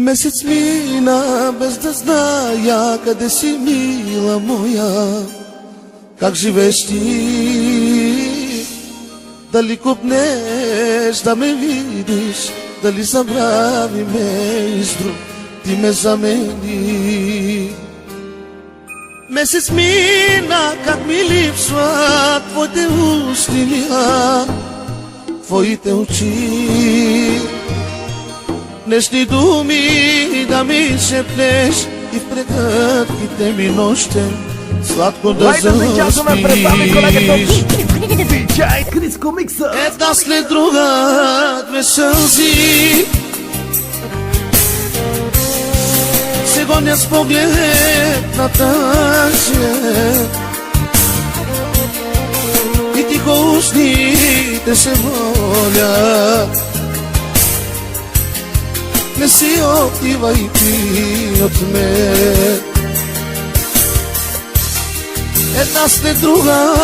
Месец мина без да зная къде си, мила моя. Как живееш ти? Дали купнеш да ме видиш? Дали забрави ме и с друг ти ме замени? Месец мина, как ми липсва твоите устни, мила, твоите очи. Днешни думи да ми шепнеш и в прегръдките ми нощем сладко да заспиш. Една след друга две сълзи се гонят с поглед на тъжен и тихо устните се молят. Не си отивай ти от мен. Една след друга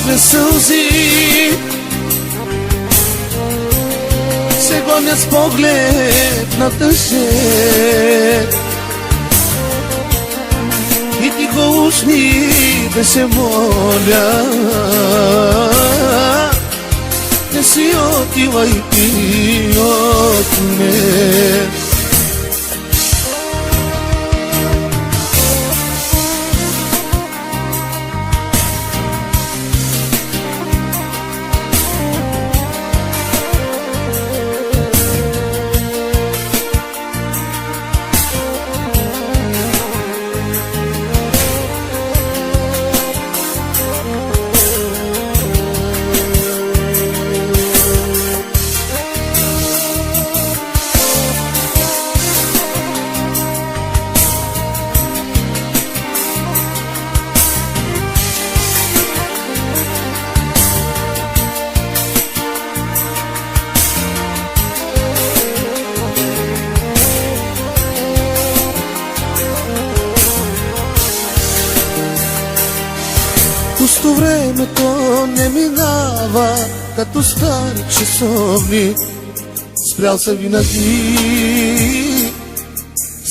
две сълзи се гонят с поглед на тъжен и тихо устните се молят. Не си отивай ти от мен. Пусто времето не минава като стари часовни, спрял се винаги.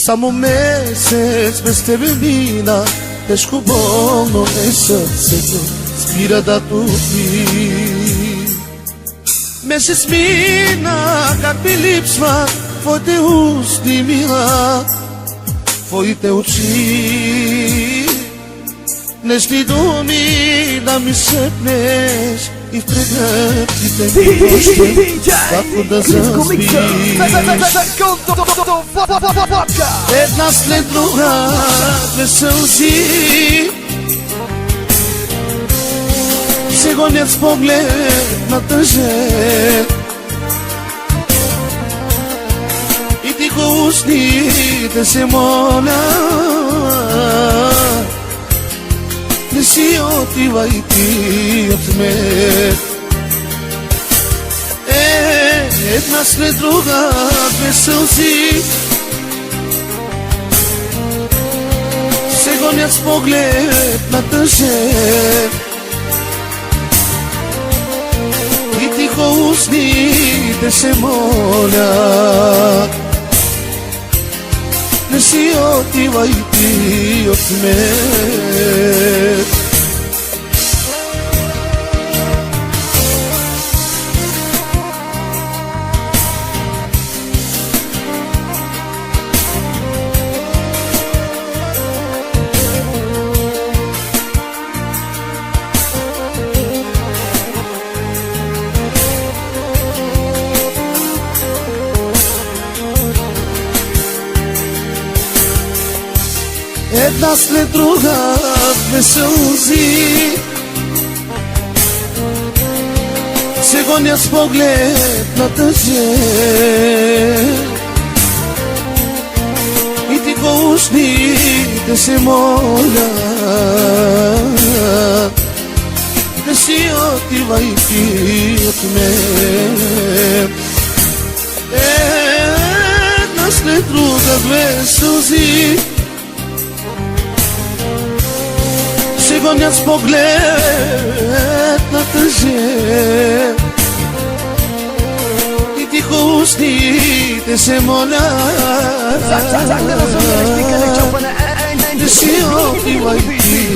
Само месец без тебе мина, тежко болно е сърцето, спира да топи. Месец мина, как ми липсва твоите устни, мила, твоите очи. Днешни думи да ми шепнеш и в прегръдките ми нощем сладко да заспиш. Една след друга две сълзи се гонят с поглед на тъжен и тихо устните се молят. Не си отивай ти от мен. Една след друга две сълзи се гонят с поглед на тъжен и тихо устните се молят. Не си отивай ти от мен. Една след друга две сълзи се гонят с поглед на тъжен и тихо устните се молят. Не си отивай ти от мен. Една след друга две сълзи се гонят с поглед на тъжен и тихо устни te se mola Zagrano, sono le sticche, le ciappane, Ti si offri, vai,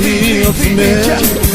ti offri